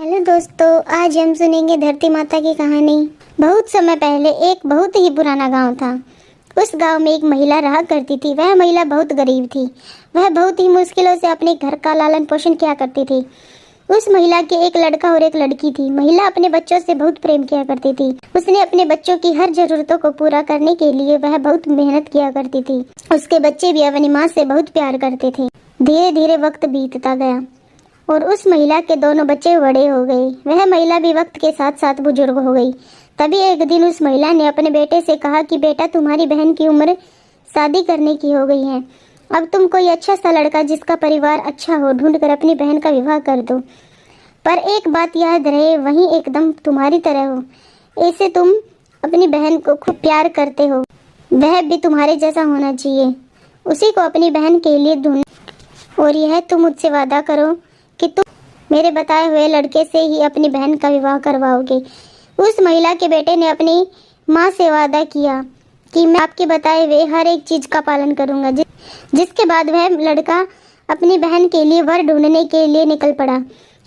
Hello दोस्तों, आज हम सुनेंगे धरती माता की कहानी। बहुत समय पहले एक बहुत ही पुराना गांव था। उस गांव में एक महिला रहा करती थी। वह महिला बहुत गरीब थी। वह बहुत ही मुश्किलों से अपने घर का लालन पोषण किया करती थी। उस महिला के एक लड़का और एक लड़की थी। महिला अपने बच्चों से बहुत प्रेम किया करती थी। उसने अपने बच्चों की हर जरूरतों को पूरा करने के लिए वह बहुत मेहनत किया करती थी। उसके बच्चे भी अपनी माँ से बहुत प्यार करते थे। धीरे धीरे वक्त बीतता गया और उस महिला के दोनों बच्चे बड़े हो गए। वह महिला भी वक्त के साथ साथ बुजुर्ग हो गई। तभी एक दिन उस महिला ने अपने बेटे से कहा कि बेटा, तुम्हारी बहन की उम्र शादी करने की हो गई है। अब तुम कोई अच्छा सा लड़का जिसका परिवार अच्छा हो ढूंढकर अपनी बहन का विवाह कर दो। पर एक बात याद रहे, वही एकदम तुम्हारी तरह हो। ऐसे तुम अपनी बहन को खूब प्यार करते हो, वह भी तुम्हारे जैसा होना चाहिए। उसी को अपनी बहन के लिए ढूंढ, और यह तुम मुझसे वादा करो कि तुम मेरे बताए हुए लड़के से ही अपनी बहन का विवाह करवाओगे। उस महिला के बेटे ने अपनी माँ से वादा किया कि मैं आपके बताए हुए हर एक चीज का पालन करूंगा। जिसके बाद वह लड़का अपनी बहन के लिए वर ढूंढने के लिए निकल पड़ा।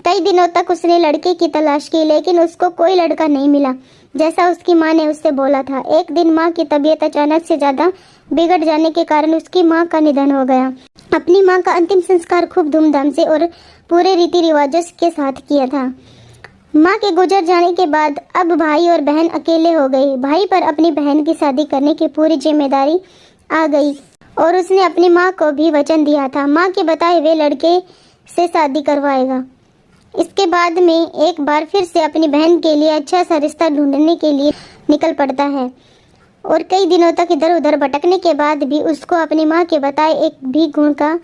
कई दिनों तक उसने लड़के की तलाश की, लेकिन उसको कोई लड़का नहीं मिला जैसा उसकी माँ ने उससे बोला था। एक दिन माँ की तबीयत अचानक से ज्यादा बिगड़ जाने के कारण उसकी माँ का निधन हो गया। अपनी माँ का अंतिम संस्कार खूब धूमधाम से और पूरे रीति रिवाजों के साथ किया था। माँ के गुजर जाने के बाद अब भाई और बहन अकेले हो गए। भाई पर अपनी बहन की शादी करने की पूरी जिम्मेदारी आ गई और उसने अपनी माँ को भी वचन दिया था, माँ के बताए हुए लड़के से शादी करवाएगा। इसके बाद में एक बार फिर से अपनी बहन के लिए अच्छा सा रिश्ता ढूंढने के लिए निकल पड़ता है और कई दिनों तक इधर उधर भटकने के बाद भी उसको अपनी माँ के बताए एक भी गुण का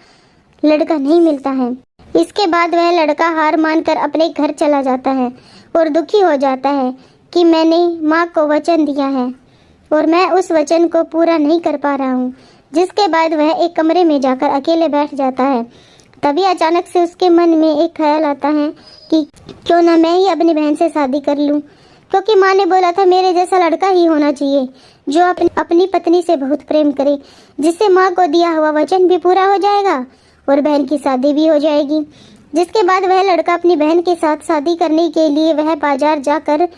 लड़का नहीं मिलता है। इसके बाद वह लड़का हार मानकर अपने घर चला जाता है और दुखी हो जाता है कि मैंने माँ को वचन दिया है और मैं उस वचन को पूरा नहीं कर पा रहा हूँ। जिसके बाद वह एक कमरे में जाकर अकेले बैठ जाता है। तभी अचानक से उसके मन में एक ख्याल आता है कि क्यों ना मैं ही अपनी बहन से शादी कर लूँ, क्योंकि माँ ने बोला था मेरे जैसा लड़का ही होना चाहिए जो अपनी पत्नी से बहुत प्रेम करे, जिससे माँ को दिया हुआ वचन भी पूरा हो जाएगा और बहन की शादी भी हो जाएगी। जिसके बाद वह लड़का अपनी बहन के साथ शादी करने के लिए वह बाजार जाकर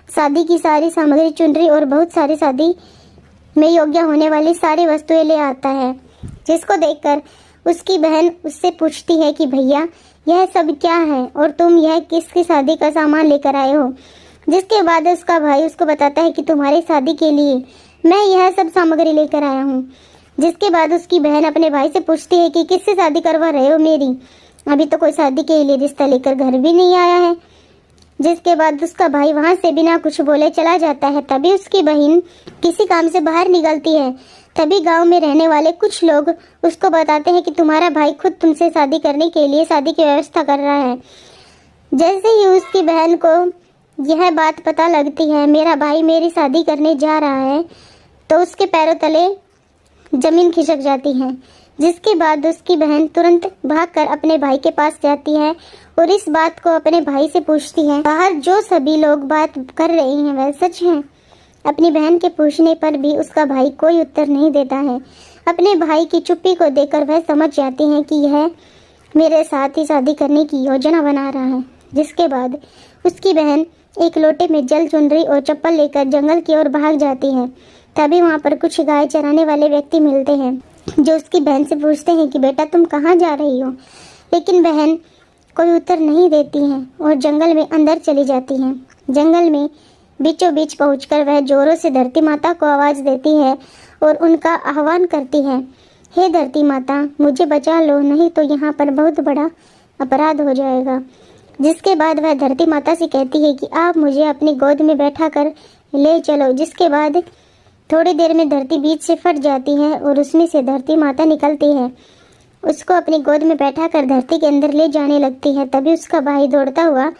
शादी की सारी सामग्री, चुनरी और बहुत सारी शादी में योग्य होने वाली सारी वस्तुएं ले आता है। जिसको देखकर उसकी बहन उससे पूछती है कि भैया, यह सब क्या है और तुम यह किसकी शादी का सामान लेकर आए हो। जिसके बाद उसका भाई उसको बताता है कि तुम्हारी शादी के लिए मैं यह सब सामग्री लेकर आया हूँ। जिसके बाद उसकी बहन अपने भाई से पूछती है कि किससे शादी करवा रहे हो मेरी, अभी तो कोई शादी के लिए रिश्ता लेकर घर भी नहीं आया है। जिसके बाद उसका भाई वहां से बिना कुछ बोले चला जाता है। तभी उसकी बहन किसी काम से बाहर निकलती है। तभी गांव में रहने वाले कुछ लोग उसको बताते हैं कि तुम्हारा भाई खुद तुमसे शादी करने के लिए शादी की व्यवस्था कर रहा है। जैसे ही उसकी बहन को यह बात पता लगती है मेरा भाई मेरी शादी करने जा रहा है, तो उसके पैरों तले जमीन खिसक जाती है। जिसके बाद उसकी बहन तुरंत भागकर अपने भाई के पास जाती है और इस बात को अपने भाई से पूछती है। बाहर जो सभी लोग बात कर रहे हैं वह सच है। अपनी बहन के पूछने पर भी उसका भाई कोई उत्तर नहीं देता है। अपने भाई की चुप्पी को देखकर वह समझ जाती है कि यह मेरे साथ ही शादी करने की योजना बना रहा है। जिसके बाद उसकी बहन एक लोटे में जल, चुनरी और चप्पल लेकर जंगल की ओर भाग जाती है। तभी वहाँ पर कुछ गाय चराने वाले व्यक्ति मिलते हैं जो उसकी बहन से पूछते हैं कि बेटा, तुम कहाँ जा रही हो। लेकिन बहन कोई उत्तर नहीं देती है और जंगल में अंदर चली जाती है। जंगल में बीचों बीच पहुंचकर वह जोरों से धरती माता को आवाज देती है और उनका आह्वान करती है, हे धरती माता, मुझे बचा लो, नहीं तो यहाँ पर बहुत बड़ा अपराध हो जाएगा। जिसके बाद वह धरती माता से कहती है कि आप मुझे अपनी गोद में बैठा कर ले चलो। जिसके बाद थोड़ी देर में धरती बीच से फट जाती है और उसमें से धरती माता निकलती है। उसको अपनी गोद में बैठा कर धरती के अंदर ले जाने लगती है। तभी उसका भाई दौड़ता हुआ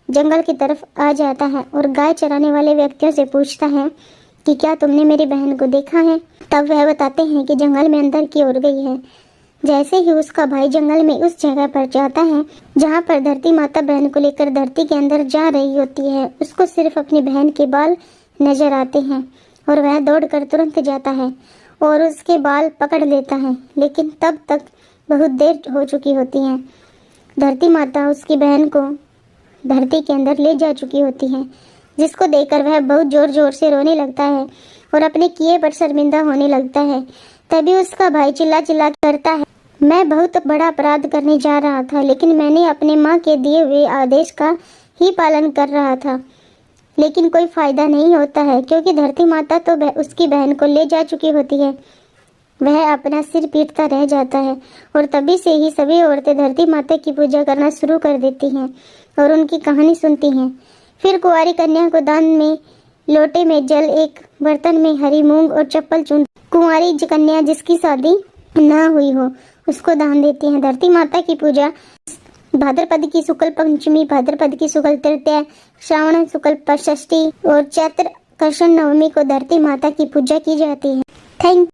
जंगल की तरफ आ जाता है और गाय चराने वाले व्यक्तियों से पूछता है कि क्या तुमने मेरी बहन को देखा है। तब वह बताते हैं कि जंगल में अंदर की ओर गई है। जैसे ही उसका भाई जंगल में उस जगह पर जाता है जहाँ पर धरती माता बहन को लेकर धरती के अंदर जा रही होती है, उसको सिर्फ अपनी बहन के बाल नजर आते हैं और वह दौड़कर तुरंत जाता है और उसके बाल पकड़ लेता है। लेकिन तब तक बहुत देर हो चुकी होती है। धरती माता उसकी बहन को धरती के अंदर ले जा चुकी होती हैं, जिसको देखकर वह बहुत जोर जोर से रोने लगता है और अपने किए पर शर्मिंदा होने लगता है। तभी उसका भाई चिल्ला चिल्ला करता है, मैं बहुत बड़ा अपराध करने जा रहा था, लेकिन मैंने अपने माँ के दिए हुए आदेश का ही पालन कर रहा था, लेकिन कोई फायदा नहीं होता है क्योंकि धरती माता तो उसकी बहन को ले जा चुकी होती है। वह अपना सिर पीटता रह जाता है और तभी से ही सभी औरतें धरती माता की पूजा करना शुरू कर देती हैं और उनकी कहानी सुनती हैं। फिर कुंवारी कन्या को दान में लोटे में जल, एक बर्तन में हरी मूंग और चप्पल चुन कुंवारी कन्या जिसकी शादी ना हुई हो उसको दान देती हैं। धरती माता की पूजा भाद्रपद की शुक्ल पंचमी, भाद्रपद की शुक्ल तृतीया, श्रावण शुक्ल षष्ठी और चैत्र कृष्ण नवमी को धरती माता की पूजा की जाती है। थैंक